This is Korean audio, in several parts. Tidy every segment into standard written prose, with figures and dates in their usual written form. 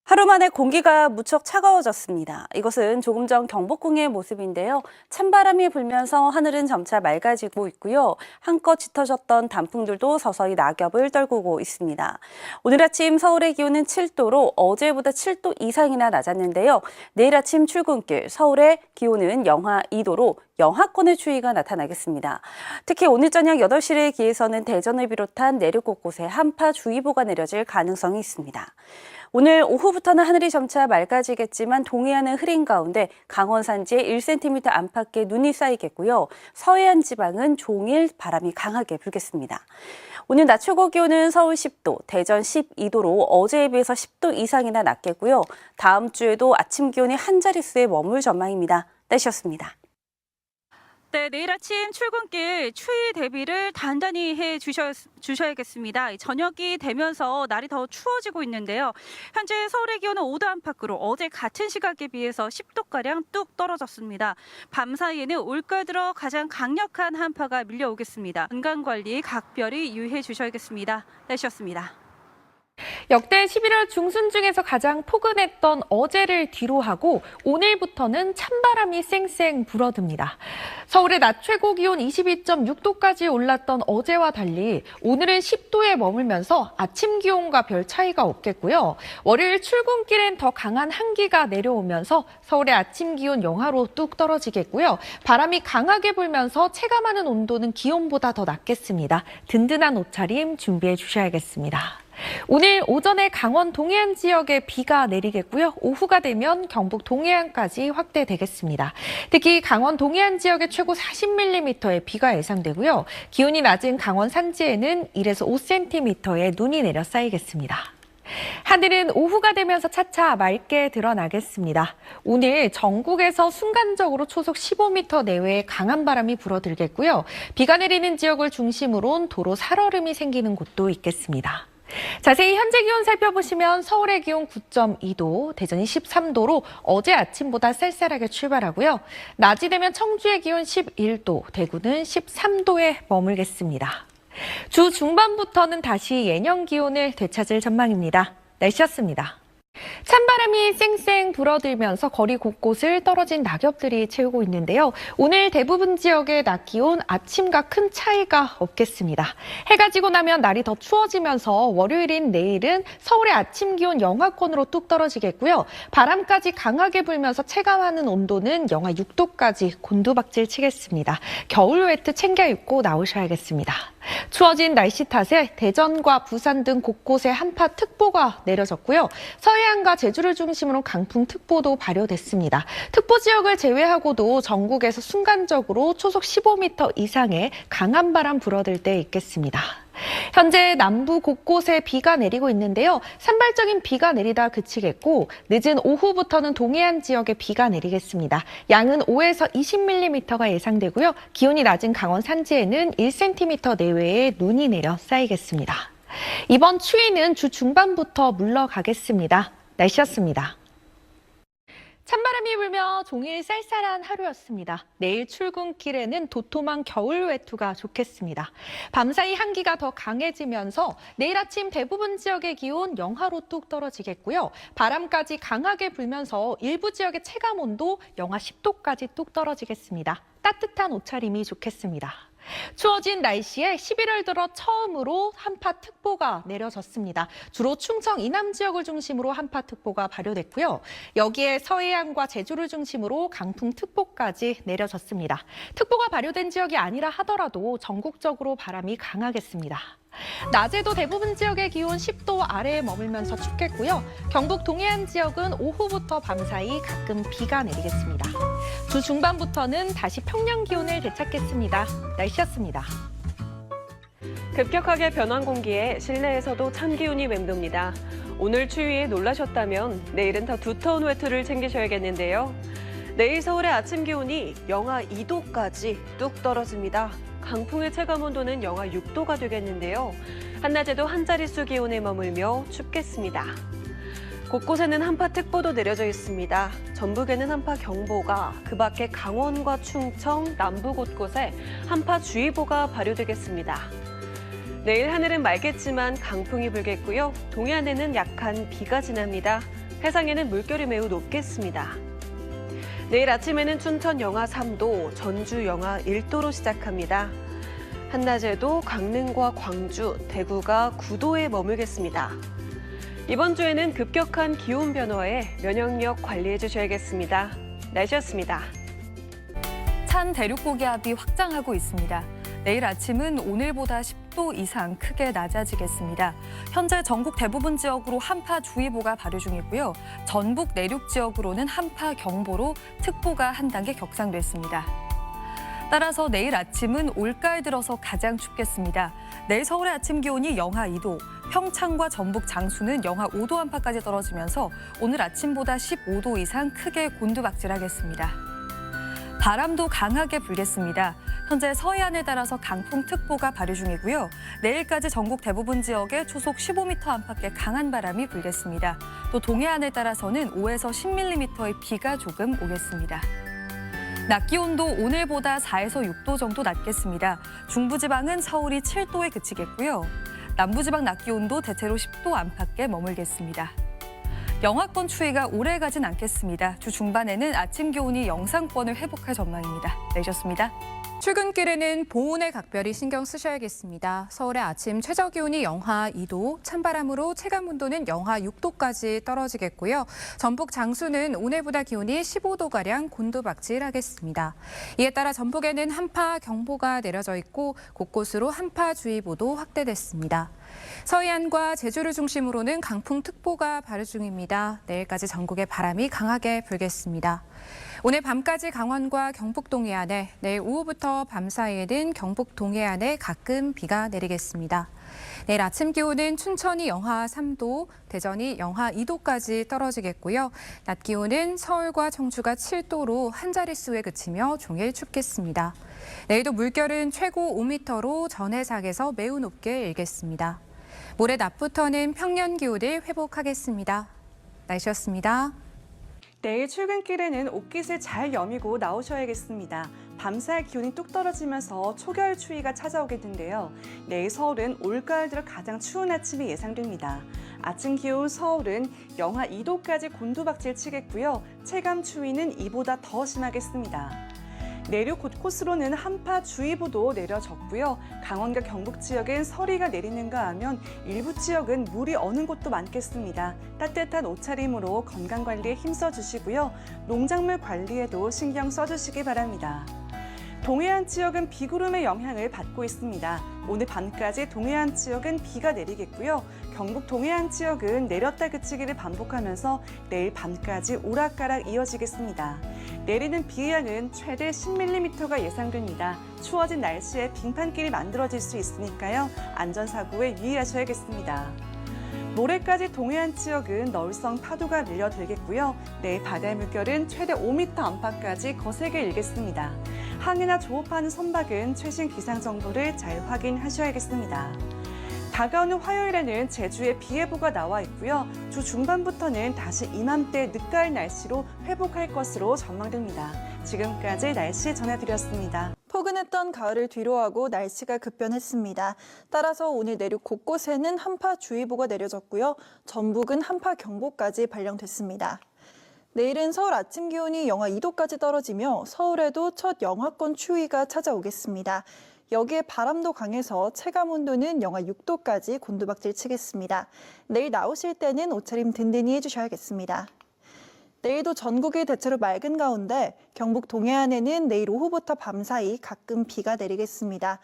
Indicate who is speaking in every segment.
Speaker 1: 하루 만에 공기가 무척 차가워졌습니다. 이것은 조금 전 경복궁의 모습인데요. 찬바람이 불면서 하늘은 점차 맑아지고 있고요. 한껏 짙어졌던 단풍들도 서서히 낙엽을 떨구고 있습니다. 오늘 아침 서울의 기온은 7도로 어제보다 7도 이상이나 낮았는데요. 내일 아침 출근길 서울의 기온은 영하 2도로 영하권의 추위가 나타나겠습니다. 특히 오늘 저녁 8시를 기해서는 대전을 비롯한 내륙 곳곳에 한파주의보가 내려질 가능성이 있습니다. 오늘 오후부터는 하늘이 점차 맑아지겠지만 동해안은 흐린 가운데 강원 산지에 1cm 안팎의 눈이 쌓이겠고요. 서해안 지방은 종일 바람이 강하게 불겠습니다. 오늘 낮 최고 기온은 서울 10도, 대전 12도로 어제에 비해서 10도 이상이나 낮겠고요. 다음 주에도 아침 기온이 한 자릿수에 머물 전망입니다. 날씨였습니다.
Speaker 2: 네, 내일 아침 출근길 추위 대비를 단단히 주셔야겠습니다. 저녁이 되면서 날이 더 추워지고 있는데요. 현재 서울의 기온은 5도 안팎으로 어제 같은 시각에 비해서 10도가량 뚝 떨어졌습니다. 밤 사이에는 올겨 들어 가장 강력한 한파가 밀려오겠습니다. 건강관리 각별히 유의해 주셔야겠습니다. 날씨였습니다.
Speaker 3: 역대 11월 중순 중에서 가장 포근했던 어제를 뒤로하고 오늘부터는 찬바람이 쌩쌩 불어듭니다. 서울의 낮 최고 기온 22.6도까지 올랐던 어제와 달리 오늘은 10도에 머물면서 아침 기온과 별 차이가 없겠고요. 월요일 출근길엔 더 강한 한기가 내려오면서 서울의 아침 기온 영하로 뚝 떨어지겠고요. 바람이 강하게 불면서 체감하는 온도는 기온보다 더 낮겠습니다. 든든한 옷차림 준비해 주셔야겠습니다. 오늘 오전에 강원 동해안 지역에 비가 내리겠고요. 오후가 되면 경북 동해안까지 확대되겠습니다. 특히 강원 동해안 지역에 최고 40mm의 비가 예상되고요. 기온이 낮은 강원 산지에는 1에서 5cm의 눈이 내려 쌓이겠습니다. 하늘은 오후가 되면서 차차 맑게 드러나겠습니다. 오늘 전국에서 순간적으로 초속 15m 내외의 강한 바람이 불어들겠고요. 비가 내리는 지역을 중심으로 도로 살얼음이 생기는 곳도 있겠습니다. 자세히 현재 기온 살펴보시면 서울의 기온 9.2도, 대전이 13도로 어제 아침보다 쌀쌀하게 출발하고요. 낮이 되면 청주의 기온 11도, 대구는 13도에 머물겠습니다. 주 중반부터는 다시 예년 기온을 되찾을 전망입니다. 날씨였습니다. 찬바람이 쌩쌩 불어들면서 거리 곳곳을 떨어진 낙엽들이 채우고 있는데요. 오늘 대부분 지역의 낮 기온 아침과 큰 차이가 없겠습니다. 해가 지고 나면 날이 더 추워지면서 월요일인 내일은 서울의 아침 기온 영하권으로 뚝 떨어지겠고요. 바람까지 강하게 불면서 체감하는 온도는 영하 6도까지 곤두박질 치겠습니다. 겨울 외투 챙겨 입고 나오셔야겠습니다. 추워진 날씨 탓에 대전과 부산 등 곳곳에 한파특보가 내려졌고요. 서해안과 제주를 중심으로 강풍특보도 발효됐습니다. 특보 지역을 제외하고도 전국에서 순간적으로 초속 15m 이상의 강한 바람 불어들 때 있겠습니다. 현재 남부 곳곳에 비가 내리고 있는데요. 산발적인 비가 내리다 그치겠고 늦은 오후부터는 동해안 지역에 비가 내리겠습니다. 양은 5에서 20mm가 예상되고요. 기온이 낮은 강원 산지에는 1cm 내외의 눈이 내려 쌓이겠습니다. 이번 추위는 주 중반부터 물러가겠습니다. 날씨였습니다. 찬바람이 불며 종일 쌀쌀한 하루였습니다. 내일 출근길에는 도톰한 겨울 외투가 좋겠습니다. 밤사이 한기가 더 강해지면서 내일 아침 대부분 지역의 기온 영하로 뚝 떨어지겠고요. 바람까지 강하게 불면서 일부 지역의 체감온도 영하 10도까지 뚝 떨어지겠습니다. 따뜻한 옷차림이 좋겠습니다. 추워진 날씨에 11월 들어 처음으로 한파특보가 내려졌습니다. 주로 충청 이남 지역을 중심으로 한파특보가 발효됐고요. 여기에 서해안과 제주를 중심으로 강풍특보까지 내려졌습니다. 특보가 발효된 지역이 아니라 하더라도 전국적으로 바람이 강하겠습니다. 낮에도 대부분 지역의 기온 10도 아래에 머물면서 춥겠고요. 경북 동해안 지역은 오후부터 밤사이 가끔 비가 내리겠습니다. 주 중반부터는 다시 평년 기온을 되찾겠습니다. 날씨였습니다.
Speaker 4: 급격하게 변한 공기에 실내에서도 찬 기운이 맴돕니다. 오늘 추위에 놀라셨다면 내일은 더 두터운 외투를 챙기셔야겠는데요. 내일 서울의 아침 기온이 영하 2도까지 뚝 떨어집니다. 강풍의 체감 온도는 영하 6도가 되겠는데요. 한낮에도 한 자릿수 기온에 머물며 춥겠습니다. 곳곳에는 한파특보도 내려져 있습니다. 전북에는 한파경보가, 그 밖에 강원과 충청, 남부 곳곳에 한파주의보가 발효되겠습니다. 내일 하늘은 맑겠지만 강풍이 불겠고요. 동해안에는 약한 비가 지납니다. 해상에는 물결이 매우 높겠습니다. 내일 아침에는 춘천 영하 3도, 전주 영하 1도로 시작합니다. 한낮에도 강릉과 광주, 대구가 9도에 머물겠습니다. 이번 주에는 급격한 기온 변화에 면역력 관리해 주셔야겠습니다. 날씨였습니다.
Speaker 5: 찬 대륙고기압이 확장하고 있습니다. 내일 아침은 오늘보다 10도 이상 크게 낮아지겠습니다. 현재 전국 대부분 지역으로 한파주의보가 발효 중이고요. 전북 내륙 지역으로는 한파경보로 특보가 한 단계 격상됐습니다. 따라서 내일 아침은 올가을 들어서 가장 춥겠습니다. 내일 서울의 아침 기온이 영하 2도, 평창과 전북 장수는 영하 5도 안팎까지 떨어지면서 오늘 아침보다 15도 이상 크게 곤두박질하겠습니다. 바람도 강하게 불겠습니다. 현재 서해안에 따라서 강풍특보가 발효 중이고요. 내일까지 전국 대부분 지역에 초속 15m 안팎의 강한 바람이 불겠습니다. 또 동해안에 따라서는 5에서 10mm의 비가 조금 오겠습니다. 낮 기온도 오늘보다 4에서 6도 정도 낮겠습니다. 중부지방은 서울이 7도에 그치겠고요. 남부지방 낮 기온도 대체로 10도 안팎에 머물겠습니다. 영하권 추위가 오래 가진 않겠습니다. 주 중반에는 아침 기온이 영상권을 회복할 전망입니다. 내셨습니다.
Speaker 6: 출근길에는 보온에 각별히 신경 쓰셔야겠습니다. 서울의 아침 최저 기온이 영하 2도, 찬바람으로 체감 온도는 영하 6도까지 떨어지겠고요. 전북 장수는 오늘보다 기온이 15도가량 곤두박질하겠습니다. 이에 따라 전북에는 한파 경보가 내려져 있고 곳곳으로 한파주의보도 확대됐습니다. 서해안과 제주를 중심으로는 강풍특보가 발효 중입니다. 내일까지 전국에 바람이 강하게 불겠습니다. 오늘 밤까지 강원과 경북 동해안에, 내일 오후부터 밤 사이에는 경북 동해안에 가끔 비가 내리겠습니다. 내일 아침 기온은 춘천이 영하 3도, 대전이 영하 2도까지 떨어지겠고요. 낮 기온은 서울과 청주가 7도로 한 자릿수에 그치며 종일 춥겠습니다. 내일도 물결은 최고 5m로 전해상에서 매우 높게 일겠습니다. 모레 낮부터는 평년 기온을 회복하겠습니다. 날씨였습니다.
Speaker 1: 내일 출근길에는 옷깃을 잘 여미고 나오셔야겠습니다. 밤사이 기온이 뚝 떨어지면서 초겨울 추위가 찾아오겠는데요. 내일 서울은 올가을 들어 가장 추운 아침이 예상됩니다. 아침 기온 서울은 영하 2도까지 곤두박질 치겠고요. 체감 추위는 이보다 더 심하겠습니다. 내륙 곳곳으로는 한파주의보도 내려졌고요. 강원과 경북 지역엔 서리가 내리는가 하면 일부 지역은 물이 어는 곳도 많겠습니다. 따뜻한 옷차림으로 건강관리에 힘써주시고요. 농작물 관리에도 신경 써주시기 바랍니다. 동해안 지역은 비구름의 영향을 받고 있습니다. 오늘 밤까지 동해안 지역은 비가 내리겠고요. 경북 동해안 지역은 내렸다 그치기를 반복하면서 내일 밤까지 오락가락 이어지겠습니다. 내리는 비의 양은 최대 10mm가 예상됩니다. 추워진 날씨에 빙판길이 만들어질 수 있으니까요. 안전사고에 유의하셔야겠습니다. 모레까지 동해안 지역은 너울성 파도가 밀려들겠고요. 내일 바다의 물결은 최대 5m 안팎까지 거세게 일겠습니다. 항해나 조업하는 선박은 최신 기상 정보를 잘 확인하셔야겠습니다. 다가오는 화요일에는 제주에 비 예보가 나와 있고요. 주 중반부터는 다시 이맘때 늦가을 날씨로 회복할 것으로 전망됩니다. 지금까지 날씨 전해드렸습니다.
Speaker 7: 포근했던 가을을 뒤로하고 날씨가 급변했습니다. 따라서 오늘 내륙 곳곳에는 한파주의보가 내려졌고요. 전북은 한파경보까지 발령됐습니다. 내일은 서울 아침 기온이 영하 2도까지 떨어지며 서울에도 첫 영하권 추위가 찾아오겠습니다. 여기에 바람도 강해서 체감 온도는 영하 6도까지 곤두박질 치겠습니다. 내일 나오실 때는 옷차림 든든히 해주셔야겠습니다. 내일도 전국이 대체로 맑은 가운데 경북 동해안에는 내일 오후부터 밤 사이 가끔 비가 내리겠습니다.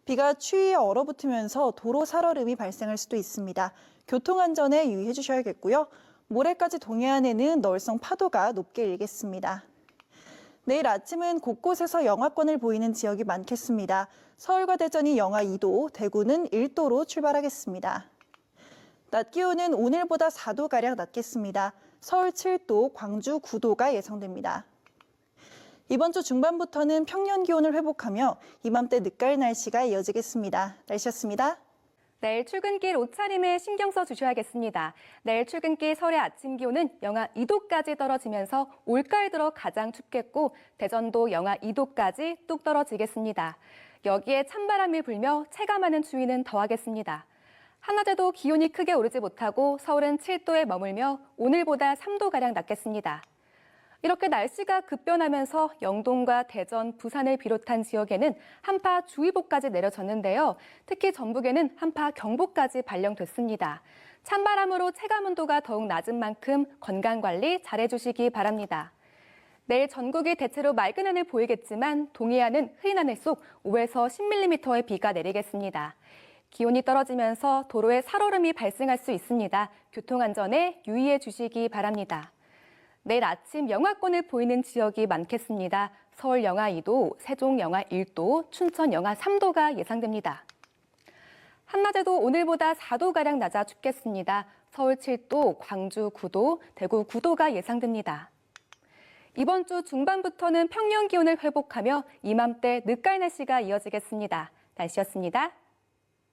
Speaker 7: 비가 추위에 얼어붙으면서 도로 살얼음이 발생할 수도 있습니다. 교통안전에 유의해 주셔야겠고요. 모레까지 동해안에는 너울성 파도가 높게 일겠습니다. 내일 아침은 곳곳에서 영하권을 보이는 지역이 많겠습니다. 서울과 대전이 영하 2도, 대구는 1도로 출발하겠습니다. 낮 기온은 오늘보다 4도가량 낮겠습니다. 서울 7도, 광주 9도가 예상됩니다. 이번 주 중반부터는 평년 기온을 회복하며 이맘때 늦가을 날씨가 이어지겠습니다. 날씨였습니다.
Speaker 5: 내일 출근길 옷차림에 신경 써주셔야겠습니다. 내일 출근길 서울의 아침 기온은 영하 2도까지 떨어지면서 올가을 들어 가장 춥겠고 대전도 영하 2도까지 뚝 떨어지겠습니다. 여기에 찬바람이 불며 체감하는 추위는 더하겠습니다.
Speaker 8: 한낮에도 기온이 크게 오르지 못하고 서울은 7도에 머물며 오늘보다 3도가량 낮겠습니다. 이렇게 날씨가 급변하면서 영동과 대전, 부산을 비롯한 지역에는 한파주의보까지 내려졌는데요. 특히 전북에는 한파경보까지 발령됐습니다. 찬바람으로 체감온도가 더욱 낮은 만큼 건강관리 잘해주시기 바랍니다. 내일 전국이 대체로 맑은 하늘 보이겠지만 동해안은 흐린 하늘 속 5에서 10mm의 비가 내리겠습니다. 기온이 떨어지면서 도로에 살얼음이 발생할 수 있습니다. 교통안전에 유의해 주시기 바랍니다. 내일 아침 영하권을 보이는 지역이 많겠습니다. 서울 영하 2도, 세종 영하 1도, 춘천 영하 3도가 예상됩니다. 한낮에도 오늘보다 4도가량 낮아 춥겠습니다. 서울 7도, 광주 9도, 대구 9도가 예상됩니다. 이번 주 중반부터는 평년 기온을 회복하며 이맘때 늦가을 날씨가 이어지겠습니다. 날씨였습니다.